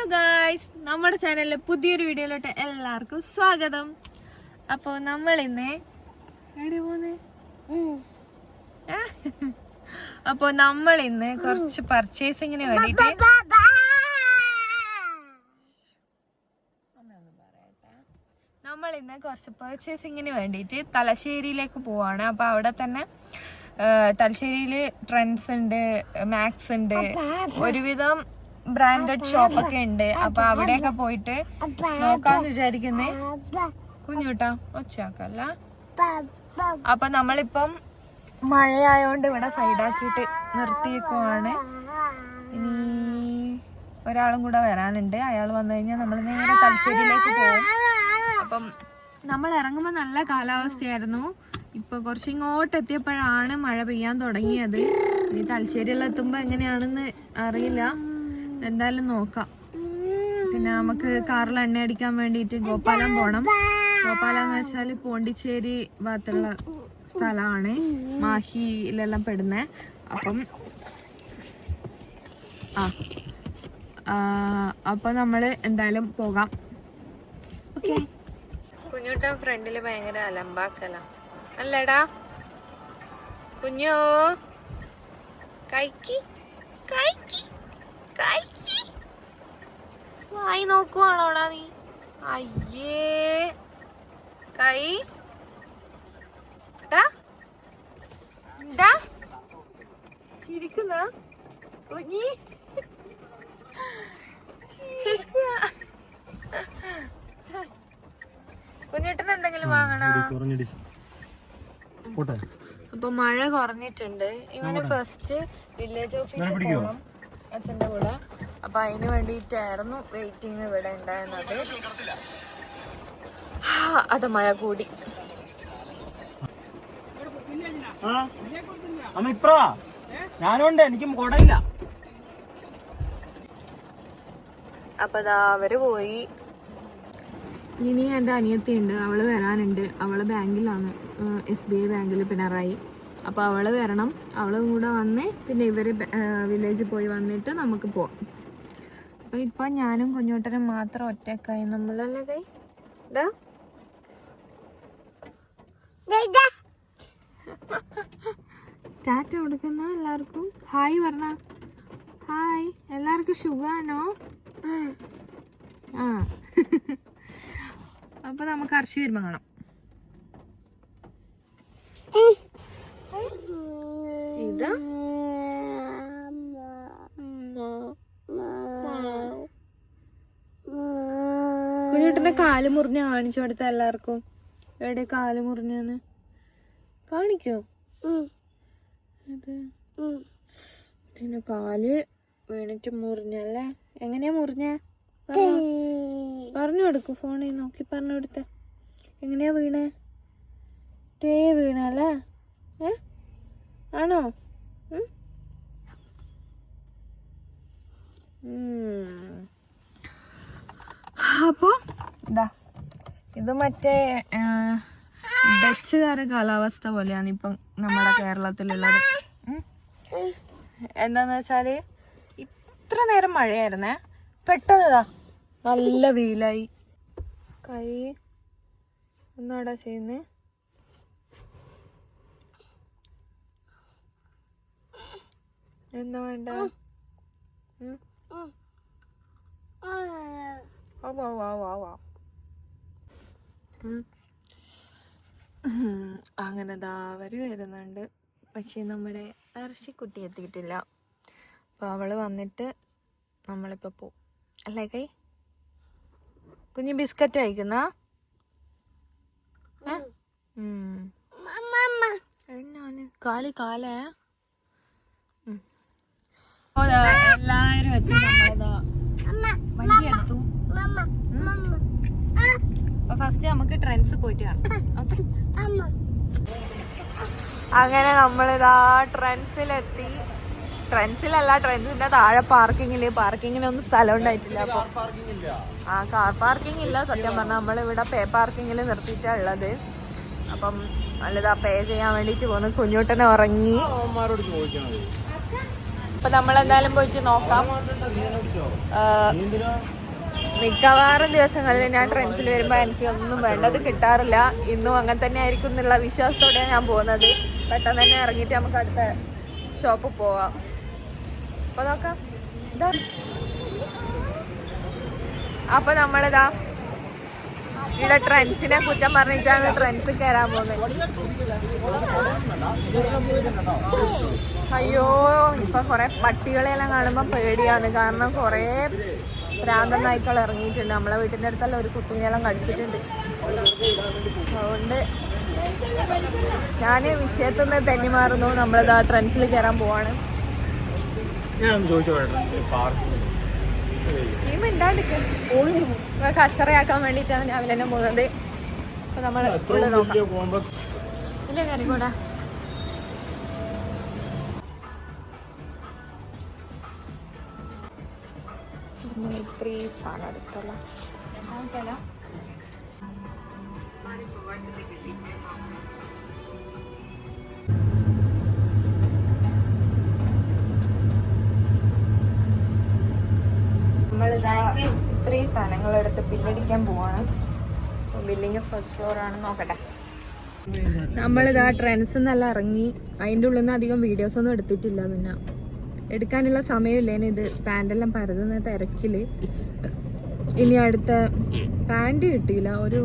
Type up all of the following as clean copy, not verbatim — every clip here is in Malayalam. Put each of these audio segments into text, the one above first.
ഹലോ ഗായ്സ്, നമ്മുടെ ചാനലിലെ പുതിയൊരു വീഡിയോയിലോട്ട് എല്ലാവർക്കും സ്വാഗതം. അപ്പോൾ നമ്മൾ ഇന്ന് കുറച്ച് പർച്ചേസിങ്ങിന് വേണ്ടിയിട്ട് തലശ്ശേരിയിലേക്ക് പോവാണ്. അപ്പോൾ അവിടെ തന്നെ തലശ്ശേരിയിൽ ട്രെൻഡ്സ് ഉണ്ട്, മാക്സ് ഉണ്ട്, ഒരുവിധം ബ്രാൻഡഡ് ഷോപ്പൊക്കെ ഉണ്ട്. അപ്പൊ അവിടെയൊക്കെ പോയിട്ട് നോക്കാന്ന് വിചാരിക്കുന്നേ. കുഞ്ഞുട്ടാ ഒച്ചയാക്കല്ല. അപ്പൊ നമ്മളിപ്പം മഴയായോണ്ട് ഇവിടെ സൈഡാക്കിയിട്ട് നിർത്തിയേക്കുവാണ്. ഇനി ഒരാളും കൂടെ വരാനുണ്ട്. അയാൾ വന്നു കഴിഞ്ഞാൽ നമ്മൾ നേരെ തലശ്ശേരിയിലേക്ക് പോകും. അപ്പം നമ്മൾ ഇറങ്ങുമ്പോൾ നല്ല കാലാവസ്ഥയായിരുന്നു. ഇപ്പൊ കുറച്ചിങ്ങോട്ട് എത്തിയപ്പോഴാണ് മഴ പെയ്യാൻ തുടങ്ങിയത്. ഇനി തലശ്ശേരിയിലെത്തുമ്പോ എങ്ങനെയാണെന്ന് അറിയില്ല. എന്തായാലും നോക്കാം. പിന്നെ നമുക്ക് കാറിൽ എണ്ണ അടിക്കാൻ വേണ്ടിയിട്ട് ഗോപാലം പോണം. ഗോപാലം എന്ന് വെച്ചാൽ പോണ്ടിച്ചേരി ഭാഗത്തുള്ള സ്ഥലമാണ്, മാഹിയിലെല്ലാം പെടുന്നത്. അപ്പം അപ്പൊ നമ്മള് എന്തായാലും പോകാം. ഓക്കെ. കുഞ്ഞുട്ടൻ ഫ്രണ്ടില് ഭയങ്കര അലമ്പാക്കല അല്ലടാ. കുഞ്ഞോ കൈക്ക് കൈക്ക് കൈക്ക് വായി നോക്കുവാണോടാ നീ? അയ്യേ കൈ ചിരിക്കുന്ന കുഞ്ഞി കുഞ്ഞേട്ടന് എന്തെങ്കിലും വാങ്ങണോ? അപ്പൊ മഴ കുറഞ്ഞിട്ടുണ്ട്. ഇവന് ഫസ്റ്റ് വില്ലേജ് ഓഫീസിൽ പോകണം അച്ഛൻ്റെ കൂടെ. അപ്പൊ അതിന് വേണ്ടിയിട്ടായിരുന്നു വെയിറ്റിംഗ് ഇവിടെ ഉണ്ടായിരുന്നത്. അത് മഴ കൂടി. അപ്പൊ അവര് പോയി. ഇനി എൻ്റെ അനിയത്തി ഉണ്ട്, അവള് വരാനുണ്ട്. അവള് ബാങ്കിലാണ്, SBI ബാങ്കിൽ പിണറായി. അപ്പൊ അവള് വരണം. അവളും കൂടെ വന്ന് പിന്നെ ഇവര് വില്ലേജിൽ പോയി വന്നിട്ട് നമുക്ക് പോവാം. അപ്പൊ ഇപ്പൊ ഞാനും കുഞ്ഞോട്ടനും മാത്രം ഒറ്റക്കായി. നമ്മളല്ലേ കൈ ടാറ്റ കൊടുക്കുന്ന എല്ലാവർക്കും ഹായ് പറഞ്ഞ. ഹായ്. എല്ലാവർക്കും സുഖാണോ? അപ്പൊ നമുക്ക് അർച്ചി വരുമ്പോ കാണാം. ഇതാ കുഞ്ഞുട്ടന്റെ കാല് മുറിഞ്ഞ കാണിച്ചു കൊടുത്ത എല്ലാവർക്കും. എവിടെ കാല് മുറിഞ്ഞെന്ന് കാണിക്കോ? പിന്നെ കാല് വീണിട്ട് മുറിഞ്ഞല്ലേ? എങ്ങനെയാ മുറിഞ്ഞ പറഞ്ഞു കൊടുക്കും. ഫോണിൽ നോക്കി പറഞ്ഞു കൊടുത്ത. എങ്ങനെയാ വീണേ? വീണല്ലേ? ആണോ? അപ്പൊ ഇത് മറ്റേ ഡച്ചുകാരുടെ കാലാവസ്ഥ പോലെയാണ് ഇപ്പം നമ്മുടെ കേരളത്തിലുള്ളത്. എന്താന്ന് വെച്ചാല് ഇത്ര നേരം മഴയായിരുന്നേ, പെട്ടെന്ന് നല്ല വെയിലായി. കൈ ഒന്നാടാ ചെയ്യുന്നേ. എന്താ വേണ്ട? അങ്ങനെ അവര് വരുന്നുണ്ട്. പക്ഷെ നമ്മുടെ ഇറച്ചിക്കുട്ടി എത്തിയിട്ടില്ല. അപ്പൊ അവള് വന്നിട്ട് നമ്മളിപ്പോ പോവും അല്ലേ കൈ? കുഞ്ഞ് ബിസ്ക്കറ്റ് കഴിക്കുന്ന കാലേ എല്ലാരും എത്തി. നമ്മളതാ വണ്ടി എടുത്തു. അപ്പൊ ഫസ്റ്റ് നമുക്ക് ട്രെൻഡ്സ് പോയിട്ട് കാണാം. ഓക്കെ. അങ്ങനെ നമ്മളിതാ ട്രെൻഡ്സിലെത്തി. ട്രെൻഡ്സിലല്ല, ട്രെൻഡ്സിന്റെ താഴെ പാർക്കിങ്ങിനൊന്നും സ്ഥലം ഉണ്ടായിട്ടില്ല. അപ്പൊ കാർ പാർക്കിംഗ് ഇല്ല. സത്യം പറഞ്ഞാൽ നമ്മളിവിടെ പേ പാർക്കിങ്ങിൽ നിർത്തിയിട്ടാ ഉള്ളത്. അപ്പം നല്ലതാ പേ ചെയ്യാൻ വേണ്ടിട്ട് പോകുന്നു. കുഞ്ഞൂട്ടനെ ഉറങ്ങി. അപ്പൊ നമ്മളെന്തായാലും പോയിട്ട് നോക്കാം. മിക്കവാറും ദിവസങ്ങളിൽ ഞാൻ ട്രെൻഡ്സിൽ വരുമ്പോൾ എനിക്ക് ഒന്നും വേണ്ടത് കിട്ടാറില്ല. ഇന്നും അങ്ങനെ തന്നെ ആയിരിക്കും എന്നുള്ള വിശ്വാസത്തോടെയാണ് ഞാൻ പോകുന്നത്. പെട്ടെന്ന് തന്നെ ഇറങ്ങിയിട്ട് നമുക്ക് അടുത്ത ഷോപ്പിൽ പോവാം. അപ്പൊ നോക്കാം. ഇതാ അപ്പൊ നമ്മളിതാ ഇവിടെ ട്രെൻഡ്സിനെ കുറ്റം പറഞ്ഞിട്ടാണ് ട്രെൻഡ്സ് കയറാൻ പോകുന്നത്. അയ്യോ, ഇപ്പൊ കൊറേ പട്ടികളെല്ലാം കാണുമ്പോ പേടിയാണ്. കാരണം കൊറേ ഭ്രാന്തൻ നായ്ക്കൾ ഇറങ്ങിയിട്ടുണ്ട്. നമ്മളെ വീട്ടിന്റെ അടുത്തല്ല ഒരു കുട്ടീനെല്ലാം കടിച്ചിട്ടുണ്ട്. അതുകൊണ്ട് ഞാൻ വിഷയത്തിൽ നിന്ന് തെന്നി മാറുന്നു. നമ്മളിതാ ട്രെൻഡ്സിൽ കയറാൻ പോവാണ്. ഈ മിണ്ടാണ്ടിക്ക് കച്ചറയാക്കാൻ വേണ്ടിയിട്ടാണ് രാവിലെ തന്നെ പോകുന്നത്. അപ്പൊ നമ്മൾ നോക്കാം. ഇല്ല കറികൂടാ. ഇത്രയും സാധനം എടുത്തല്ലോ. ഇത്രയും സാധനങ്ങളെടുത്ത് ബില്ലടിക്കാൻ പോവാണ്. ബില്ലിങ് ഫസ്റ്റ് ഫ്ലോർ ആണ്. നോക്കട്ടെ. നമ്മളിതാ ട്രെൻഡ്സ് എന്നെല്ലാം ഇറങ്ങി. അതിൻ്റെ ഉള്ളിൽ നിന്ന് അധികം വീഡിയോസ് ഒന്നും എടുത്തിട്ടില്ല. പിന്നെ എടുക്കാനുള്ള സമയമില്ലേന്. ഇത് പാൻറ്റെല്ലാം പരതുന്ന തിരക്കില്. ഇനി അടുത്ത പാൻറ് കിട്ടിയില്ല. ഒരു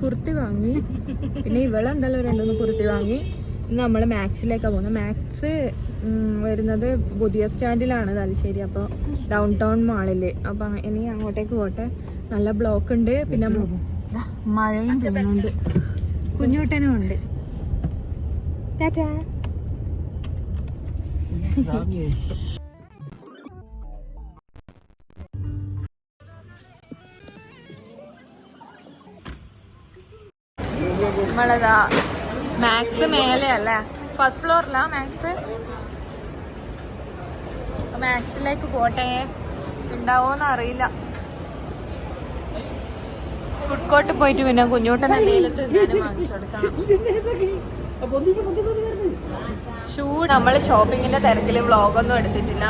കുർത്തി വാങ്ങി. പിന്നെ ഇവളെന്തായാലും രണ്ടൊന്ന് കുർത്തി വാങ്ങി. ഇന്ന് നമ്മൾ മാക്സിലേക്കാണ് പോകുന്നത്. മാക്സ് വരുന്നത് പുതിയ സ്റ്റാൻഡിലാണ് തലശ്ശേരി. അപ്പോൾ ഡൗൺ ടൗൺ മാളിൽ. അപ്പം ഇനി അങ്ങോട്ടേക്ക് പോട്ടെ. നല്ല ബ്ലോക്ക് ഉണ്ട്. പിന്നെ മഴയും ചെയ്യുന്നുണ്ട്. കുഞ്ഞുട്ടനും ഉണ്ട്. ടാറ്റാ. നമ്മളതാ മാക്സ് മേലെ അല്ലേ, ഫസ്റ്റ് ഫ്ലോറിലാ മാക്സ്. മാക്സിലേക്ക് പോട്ടെ. ഉണ്ടാവോന്ന് അറിയില്ല. ഫുഡ് കോർട്ട് പോയിട്ട് പിന്നെ കുഞ്ഞോട്ടൻ എന്തെങ്കിലും തിന്നാനും വാങ്ങിച്ചു കൊടുക്കണം. ഷൂ നമ്മൾ ഷോപ്പിങ്ങിന്റെ തിരക്കിൽ വ്ളോഗൊന്നും എടുത്തിട്ടില്ല.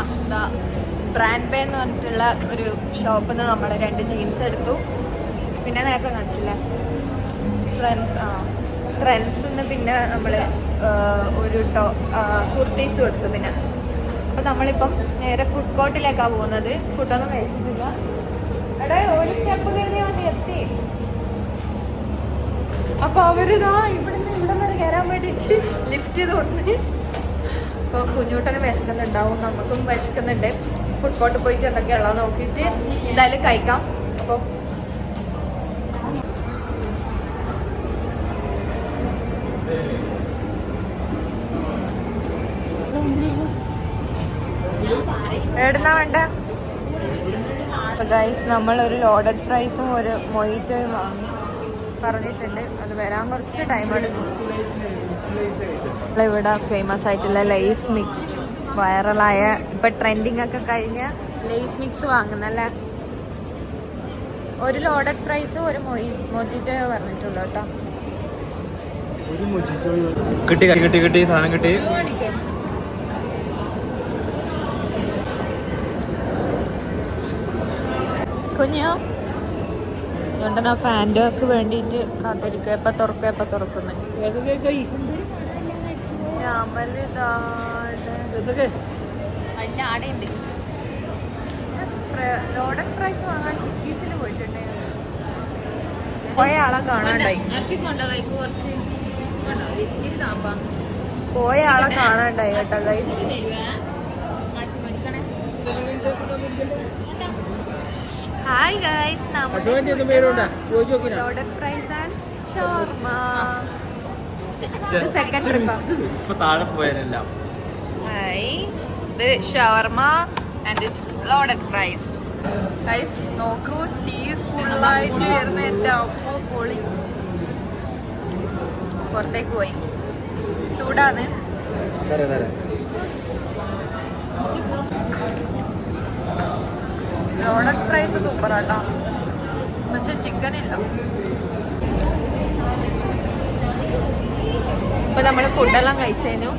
ബ്രാൻഡ് ബേ എന്ന് പറഞ്ഞിട്ടുള്ള ഒരു ഷോപ്പിൽ നിന്ന് നമ്മൾ 2 ജീൻസ് എടുത്തു. പിന്നെ നേരത്തെ കാണിച്ചില്ലേ ട്രെൻഡ്സ് പിന്നെ നമ്മൾ ഒരു കുർത്തീസും എടുത്തു. പിന്നെ അപ്പോൾ നമ്മളിപ്പം നേരെ ഫുഡ് കോർട്ടിലേക്കാണ് പോകുന്നത്. ഫുഡൊന്നും കഴിച്ചിട്ടില്ല. എടാ ഒരു സ്റ്റെപ്പ് കയറിയാൽ മതി, എത്തി. അപ്പോൾ അവരിതാ ഇവിടെ വരെ കയറാൻ വേണ്ടിയിട്ട് ലിഫ്റ്റ് ചെയ്ത് കൊടുത്ത്. അപ്പോൾ കുഞ്ഞൂട്ടനും വിശക്കുന്നുണ്ടാവും, നമുക്കും വിശക്കുന്നുണ്ട്. ഫുഡ് കോർട്ട് പോയിട്ട് എന്തൊക്കെയുള്ളത് നോക്കിയിട്ട് എന്തായാലും കഴിക്കാം. അപ്പോൾ എവിടുന്നാ വേണ്ട ഗൈസ്? നമ്മളൊരു ലോഡഡ് ഫ്രൈസും ഒരു മൊയ്റ്റോയും വാങ്ങി പറഞ്ഞിട്ടുണ്ട്. അത് വരാൻ കുറച്ച് ടൈം എടുക്കും. ഇവിടെ ഫേമസ് ആയിട്ടുള്ള ലേസ് മിക്സ്, വൈറലായ ഇപ്പൊ ട്രെൻഡിങ് ഒക്കെ കഴിഞ്ഞ ലേസ് മിക്സ് വാങ്ങുന്നല്ലേ. ഒരു ലോഡഡ് ഫ്രൈസും ഒരു മൊജിറ്റോയോ പറഞ്ഞിട്ടുള്ളൂ കേട്ടോ. കിട്ടി സാധനം കിട്ടി. കുഞ്ഞോ അതുകൊണ്ടാണ് ഫാൻ്റെ ഒക്കെ വേണ്ടിയിട്ട് കാത്തിരിക്കുക. എപ്പോൾ തുറക്കുന്നത്. അല്ല ആടെയുണ്ട്. ലോഡഡ് ഫ്രൈസ് വാങ്ങാൻ ചിക്കീസിൽ പോയിട്ടുണ്ട്. പോയ ആളെ കാണാണ്ടായി. പോയ ആളെ കാണാണ്ടായി കേട്ടോ guys. Hi guys, loaded fries and shawarma. Second trip താഴെ പോയാലെല്ലാം. ഹായ്, ഇത് shawarma and this loaded fries. Guys നോക്കൂ, ചീസ് ഫുള്ളായിട്ട് വരുന്ന എൻ്റെ അപ്പോ പൊളി. പുറത്തേക്ക് പോയി, ചൂടാണ്. ലോഡഡ് ഫ്രൈസ് സൂപ്പർ ആട്ടോ, പക്ഷെ ചിക്കൻ ഇല്ല. ഇപ്പൊ നമ്മള് ഫുഡെല്ലാം കഴിച്ചേനു.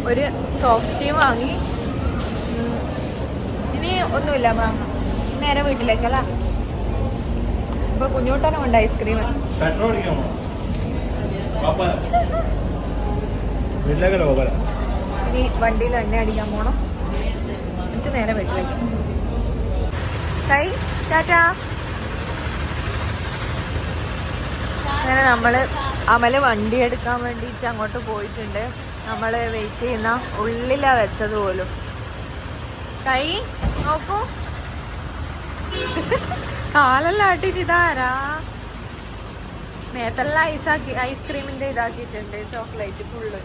ഒരു സോഫ്റ്റിയും വാങ്ങി. ഇനി ഒന്നുമില്ല വാങ്ങാം. നേരെ വീട്ടിലേക്കല്ല. ഇപ്പൊ കുഞ്ഞോട്ടനും ഉണ്ട് ഐസ്ക്രീം. ഇനി വണ്ടിയിൽ എണ്ണ അടിക്കാൻ പോണം. എന്നിട്ട് നേരെ വീട്ടിലേക്ക്. കൈ ടാറ്റാ. അങ്ങനെ നമ്മള് അമല് വണ്ടി എടുക്കാൻ വേണ്ടിയിട്ട് അങ്ങോട്ട് പോയിട്ടുണ്ട്. നമ്മള് വെയിറ്റ് ചെയ്യുന്ന ഉള്ളിലാ വെച്ചത് പോലും. കൈ നോക്കൂ, കാലെല്ലാം ആട്ടിട്ട് ഇതാരാ മേത്തെല്ലാം ഐസ്ക്രീമിന്റെ ഇതാക്കിയിട്ടുണ്ട്. Chocolate full.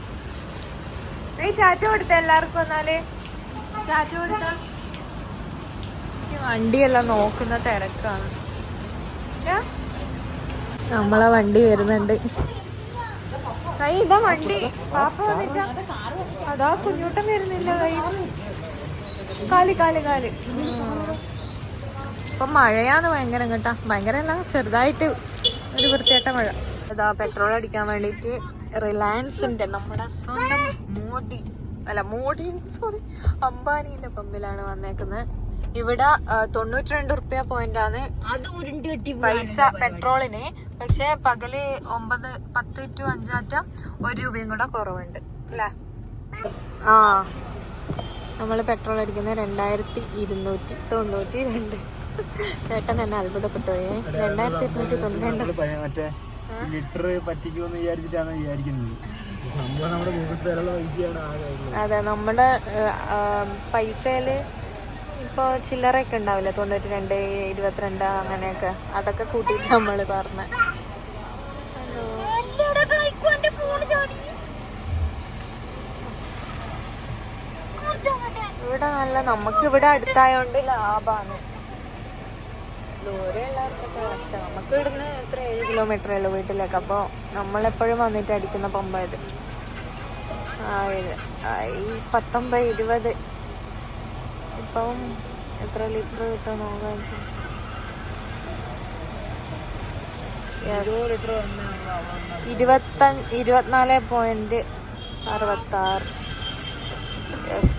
ഈ ചാച്ച കൊടുത്ത എല്ലാവർക്കും വന്നാല് ചാച്ച കൊടുത്ത വണ്ടിയെല്ലാം നോക്കുന്ന തിരക്കാണ്. നമ്മളെ വണ്ടി വരുന്നുണ്ട്. കൈ ഇതാ വണ്ടി. പാപ്പ വന്നിട്ടാ അതാ കുഞ്ഞൂട്ടം വരുന്നില്ല. കൈ കാല് കാല് കാല്. ഇപ്പൊ മഴയാന്ന് ഭയങ്കര കേട്ടാ. ഭയങ്കര അല്ല, ചെറുതായിട്ട് ഒരു വൃത്തിയായിട്ട മഴ. ഇതാ പെട്രോൾ അടിക്കാൻ വേണ്ടിട്ട് റിലയൻസിന്റെ നമ്മുടെ സ്വന്തം അംബാനിന്റെ പമ്പിലാണ് വന്നേക്കുന്നത്. ഇവിടെ 92 റുപ്യ പോയിന്റ് ആണ് പൈസ പെട്രോളിന്. പക്ഷെ പകല് 9-10 to 5 1 രൂപയും കൂടെ കുറവുണ്ട് അല്ലേ? ആ, നമ്മള് പെട്രോൾ അടിക്കുന്നത് 2292. ചേട്ടൻ എന്നെ അത്ഭുതപ്പെട്ടു പോയേ. 2292. അതെ, നമ്മുടെ പൈസയില് ഇപ്പൊ ചില്ലറയൊക്കെ ഉണ്ടാവില്ല, 92, 22 അങ്ങനെയൊക്കെ. അതൊക്കെ കൂട്ടിട്ട് നമ്മള് പറഞ്ഞ. ഇവിടെ നല്ല, നമുക്ക് ഇവിടെ അടുത്തായോണ്ട് ലാഭാണ്. ദൂരെ ഉള്ളവർക്കൊക്കെ കഷ്ടം. നമുക്ക് ഇവിടുന്ന് 7 കിലോമീറ്ററേ ഉള്ളൂ വീട്ടിലേക്ക്. അപ്പൊ നമ്മളെപ്പോഴും വന്നിട്ട് അടിക്കുന്ന പമ്പായത്. 19, 20. ഇപ്പം എത്ര ലിറ്റർ കിട്ടും നോക്കാൻ. 24.66.